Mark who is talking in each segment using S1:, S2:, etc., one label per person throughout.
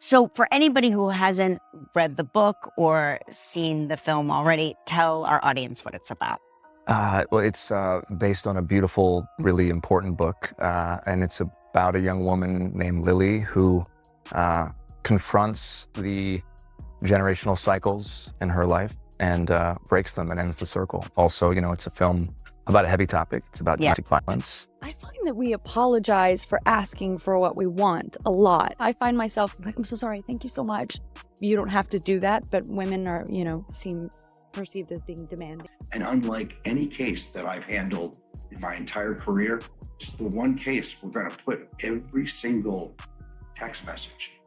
S1: So for anybody who hasn't read the book or seen the film already, tell our audience what it's about.
S2: Well, it's based on a beautiful, really important book, and it's about a young woman named Lily who confronts the generational cycles in her life and breaks them and ends the circle. Also, it's a film about a heavy topic. It's about domestic violence.
S3: I find that we apologize for asking for what we want a lot. I find myself like, I'm so sorry, thank you so much. You don't have to do that, but women are, seem perceived as being demanding.
S4: And unlike any case that I've handled in my entire career, it's the one case we're going to put every single text message,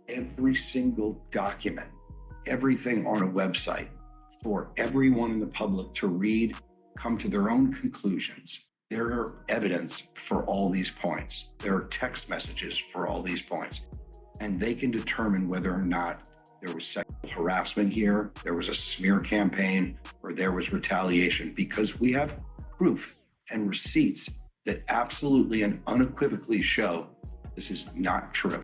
S4: every single document, everything on a website for everyone in the public to read, come to their own conclusions. There are evidence for all these points. There are text messages for all these points. And they can determine whether or not there was sexual harassment here, there was a smear campaign, or there was retaliation, because we have proof and receipts that absolutely and unequivocally show this is not true.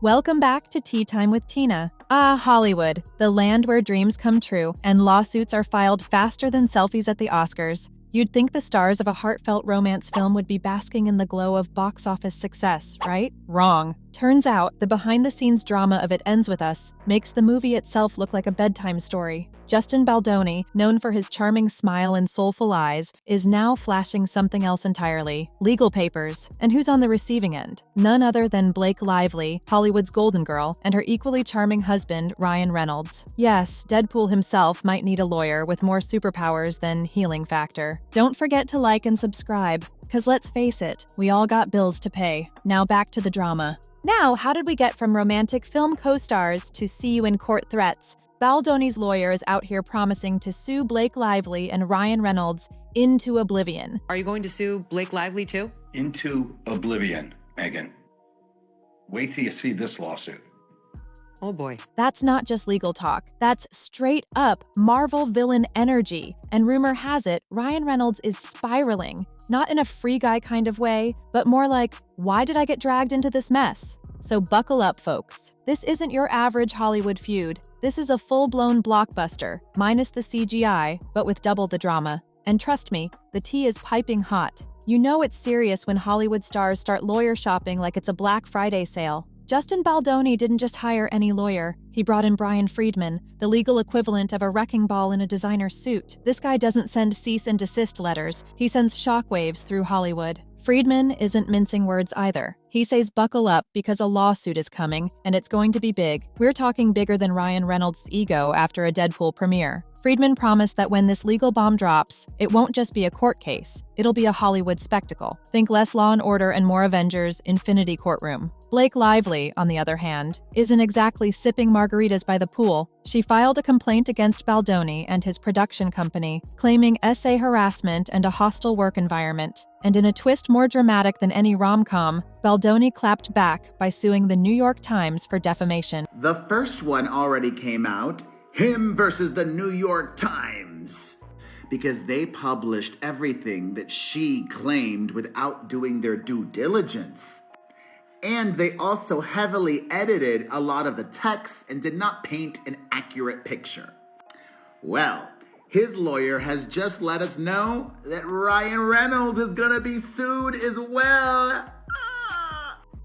S5: Welcome back to Tea Time with Tina. Hollywood, the land where dreams come true and lawsuits are filed faster than selfies at the Oscars. You'd think the stars of a heartfelt romance film would be basking in the glow of box office success, right? Wrong. Turns out, the behind-the-scenes drama of It Ends With Us makes the movie itself look like a bedtime story. Justin Baldoni, known for his charming smile and soulful eyes, is now flashing something else entirely: legal papers. And who's on the receiving end? None other than Blake Lively, Hollywood's golden girl, and her equally charming husband, Ryan Reynolds. Yes, Deadpool himself might need a lawyer with more superpowers than healing factor. Don't forget to like and subscribe, because let's face it, we all got bills to pay. Now back to the drama. Now, how did we get from romantic film co-stars to see you in court threats? Baldoni's lawyer is out here promising to sue Blake Lively and Ryan Reynolds into oblivion.
S6: Are you going to sue Blake Lively too?
S4: Into oblivion, Megan. Wait till you see this lawsuit.
S6: Oh boy.
S5: That's not just legal talk. That's straight up Marvel villain energy. And rumor has it, Ryan Reynolds is spiraling. Not in a free guy kind of way, but more like, why did I get dragged into this mess? So buckle up, folks. This isn't your average Hollywood feud. This is a full-blown blockbuster, minus the CGI, but with double the drama. And trust me, the tea is piping hot. You know it's serious when Hollywood stars start lawyer shopping like it's a Black Friday sale. Justin Baldoni didn't just hire any lawyer. He brought in Bryan Freedman, the legal equivalent of a wrecking ball in a designer suit. This guy doesn't send cease-and-desist letters. He sends shockwaves through Hollywood. Freedman isn't mincing words either. He says buckle up because a lawsuit is coming, and it's going to be big. We're talking bigger than Ryan Reynolds' ego after a Deadpool premiere. Friedman promised that when this legal bomb drops, it won't just be a court case. It'll be a Hollywood spectacle. Think less Law and Order and more Avengers, Infinity Courtroom. Blake Lively, on the other hand, isn't exactly sipping margaritas by the pool. She filed a complaint against Baldoni and his production company, claiming SA harassment and a hostile work environment. And in a twist more dramatic than any rom-com, Baldoni clapped back by suing the New York Times for defamation.
S7: The first one already came out, him versus the New York Times, because they published everything that she claimed without doing their due diligence. And they also heavily edited a lot of the text and did not paint an accurate picture. Well, his lawyer has just let us know that Ryan Reynolds is gonna be sued as well.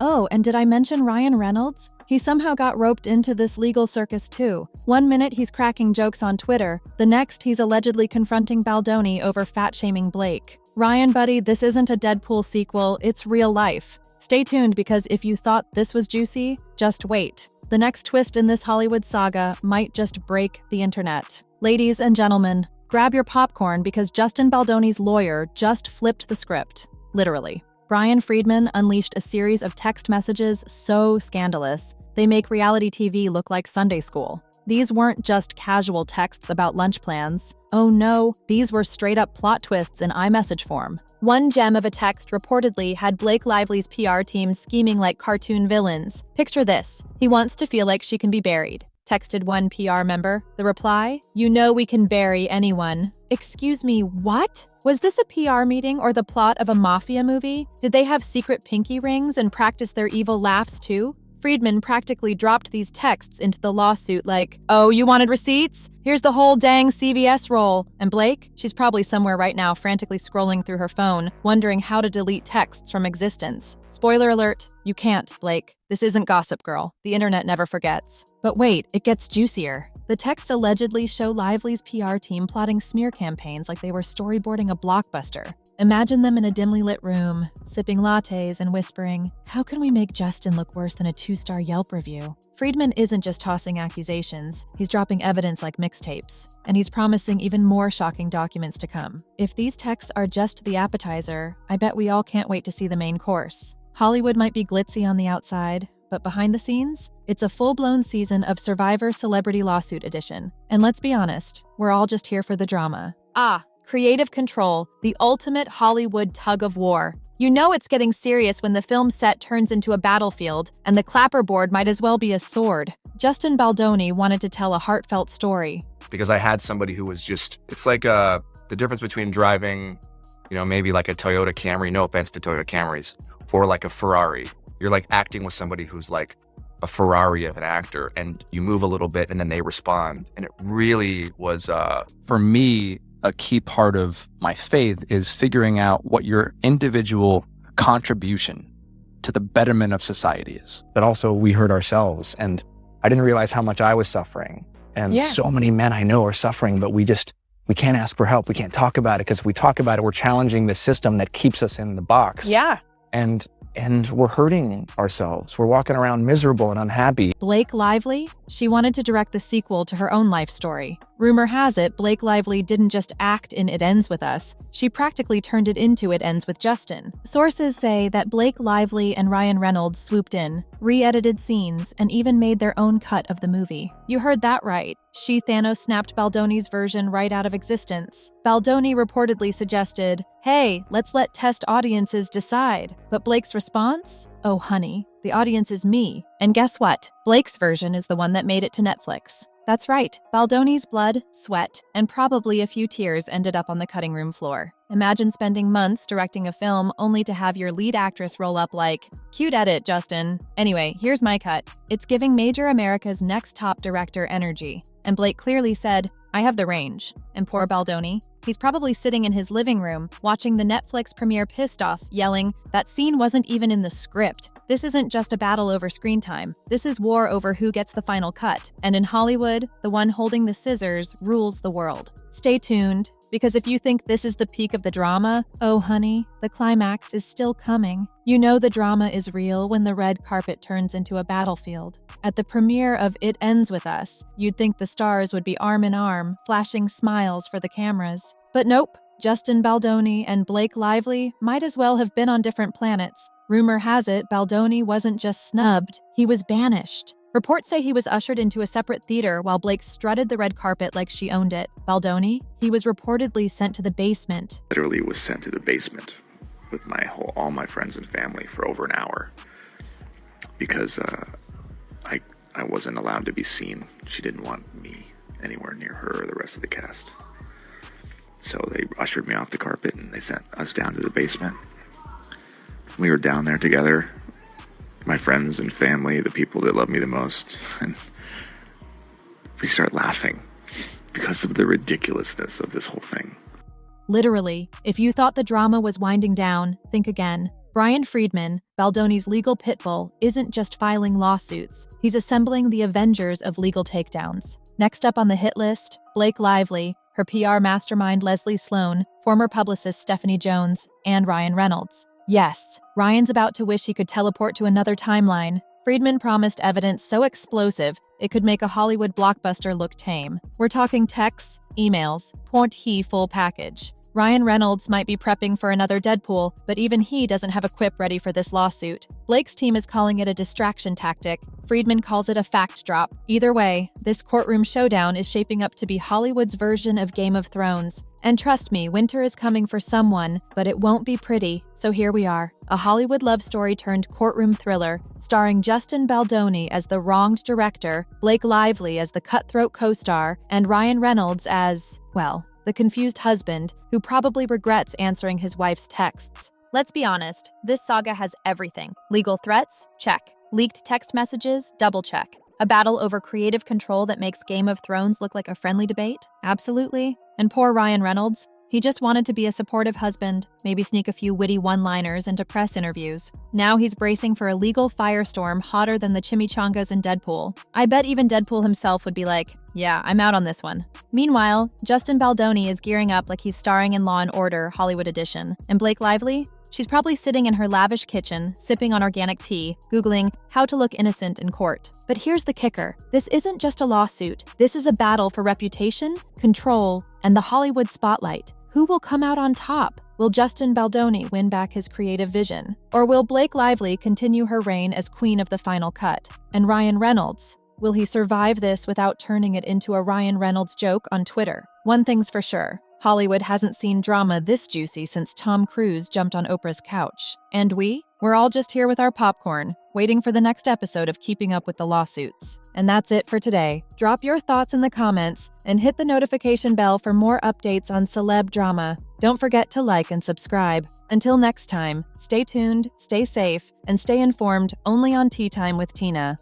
S5: Oh, and did I mention Ryan Reynolds? He somehow got roped into this legal circus too. One minute he's cracking jokes on Twitter, the next he's allegedly confronting Baldoni over fat-shaming Blake. Ryan, buddy, this isn't a Deadpool sequel, it's real life. Stay tuned because if you thought this was juicy, just wait. The next twist in this Hollywood saga might just break the internet. Ladies and gentlemen, grab your popcorn because Justin Baldoni's lawyer just flipped the script. Literally. Bryan Freedman unleashed a series of text messages so scandalous, they make reality TV look like Sunday school. These weren't just casual texts about lunch plans. Oh no, these were straight-up plot twists in iMessage form. One gem of a text reportedly had Blake Lively's PR team scheming like cartoon villains. Picture this. He wants to feel like she can be buried. Texted one PR member. The reply? You know we can bury anyone. Excuse me, what? Was this a PR meeting or the plot of a mafia movie? Did they have secret pinky rings and practice their evil laughs too? Freedman practically dropped these texts into the lawsuit like, "Oh, you wanted receipts? Here's the whole dang CVS roll." And Blake? She's probably somewhere right now frantically scrolling through her phone, wondering how to delete texts from existence. Spoiler alert, you can't, Blake. This isn't Gossip Girl. The internet never forgets. But wait, it gets juicier. The texts allegedly show Lively's PR team plotting smear campaigns like they were storyboarding a blockbuster. Imagine them in a dimly lit room, sipping lattes and whispering, "How can we make Justin look worse than a 2-star Yelp review?" Freedman isn't just tossing accusations, he's dropping evidence like mixtapes, and he's promising even more shocking documents to come. If these texts are just the appetizer, I bet we all can't wait to see the main course. Hollywood might be glitzy on the outside, but behind the scenes, it's a full-blown season of Survivor Celebrity Lawsuit Edition. And let's be honest, we're all just here for the drama. Creative control, the ultimate Hollywood tug of war. You know it's getting serious when the film set turns into a battlefield, and the clapperboard might as well be a sword. Justin Baldoni wanted to tell a heartfelt story.
S2: Because I had somebody who was just, it's like the difference between driving, maybe like a Toyota Camry, no offense to Toyota Camrys, or like a Ferrari. You're like acting with somebody who's like a Ferrari of an actor, and you move a little bit and then they respond. And it really was, for me, a key part of my faith is figuring out what your individual contribution to the betterment of society is. But also we hurt ourselves, and I didn't realize how much I was suffering. And so many men I know are suffering, but we can't ask for help. We can't talk about it, because if we talk about it, we're challenging the system that keeps us in the box.
S1: Yeah.
S2: And we're hurting ourselves. We're walking around miserable and unhappy.
S5: Blake Lively? She wanted to direct the sequel to her own life story. Rumor has it, Blake Lively didn't just act in It Ends With Us, she practically turned it into It Ends With Justin. Sources say that Blake Lively and Ryan Reynolds swooped in, re-edited scenes, and even made their own cut of the movie. You heard that right. She Thanos snapped Baldoni's version right out of existence. Baldoni reportedly suggested, "Hey, let's let test audiences decide." But Blake's response? "Oh honey, the audience is me." And guess what? Blake's version is the one that made it to Netflix. That's right, Baldoni's blood, sweat, and probably a few tears ended up on the cutting room floor. Imagine spending months directing a film only to have your lead actress roll up like, "Cute edit, Justin." Anyway, here's my cut. It's giving Major America's Next Top Director energy. And Blake clearly said, "I have the range." And poor Baldoni, he's probably sitting in his living room, watching the Netflix premiere pissed off, yelling, "That scene wasn't even in the script. This isn't just a battle over screen time. This is war over who gets the final cut. And in Hollywood, the one holding the scissors rules the world." Stay tuned, because if you think this is the peak of the drama, oh honey, the climax is still coming. You know the drama is real when the red carpet turns into a battlefield. At the premiere of It Ends With Us, you'd think the stars would be arm in arm, flashing smiles for the cameras. But nope, Justin Baldoni and Blake Lively might as well have been on different planets. Rumor has it, Baldoni wasn't just snubbed, he was banished. Reports say he was ushered into a separate theater while Blake strutted the red carpet like she owned it. Baldoni, he was reportedly sent to the basement.
S8: Literally was sent to the basement with all my friends and family for over an hour because I wasn't allowed to be seen. She didn't want me anywhere near her or the rest of the cast. So they ushered me off the carpet and they sent us down to the basement. We were down there together, my friends and family, the people that love me the most, and we start laughing because of the ridiculousness of this whole thing.
S5: Literally, if you thought the drama was winding down, think again. Bryan Freedman, Baldoni's legal pit bull, isn't just filing lawsuits. He's assembling the Avengers of legal takedowns. Next up on the hit list, Blake Lively, her PR mastermind Leslie Sloan, former publicist Stephanie Jones, and Ryan Reynolds. Yes, Ryan's about to wish he could teleport to another timeline. Freedman promised evidence so explosive, it could make a Hollywood blockbuster look tame. We're talking texts, emails, full package. Ryan Reynolds might be prepping for another Deadpool, but even he doesn't have a quip ready for this lawsuit. Blake's team is calling it a distraction tactic. Freedman calls it a fact drop. Either way, this courtroom showdown is shaping up to be Hollywood's version of Game of Thrones. And trust me, winter is coming for someone, but it won't be pretty. So here we are, a Hollywood love story turned courtroom thriller, starring Justin Baldoni as the wronged director, Blake Lively as the cutthroat co-star, and Ryan Reynolds as, well, the confused husband who probably regrets answering his wife's texts. Let's be honest, this saga has everything. Legal threats? Check. Leaked text messages? Double check. A battle over creative control that makes Game of Thrones look like a friendly debate? Absolutely. And poor Ryan Reynolds. He just wanted to be a supportive husband, maybe sneak a few witty one-liners into press interviews. Now he's bracing for a legal firestorm hotter than the chimichangas in Deadpool. I bet even Deadpool himself would be like, yeah, I'm out on this one. Meanwhile, Justin Baldoni is gearing up like he's starring in Law & Order, Hollywood Edition. And Blake Lively? She's probably sitting in her lavish kitchen, sipping on organic tea, Googling how to look innocent in court. But here's the kicker. This isn't just a lawsuit. This is a battle for reputation, control, and the Hollywood spotlight. Who will come out on top? Will Justin Baldoni win back his creative vision? Or will Blake Lively continue her reign as queen of the final cut? And Ryan Reynolds? Will he survive this without turning it into a Ryan Reynolds joke on Twitter? One thing's for sure. Hollywood hasn't seen drama this juicy since Tom Cruise jumped on Oprah's couch. And we're all just here with our popcorn, waiting for the next episode of Keeping Up with the Lawsuits. And that's it for today. Drop your thoughts in the comments and hit the notification bell for more updates on celeb drama. Don't forget to like and subscribe. Until next time, stay tuned, stay safe, and stay informed only on Tea Time with Tina.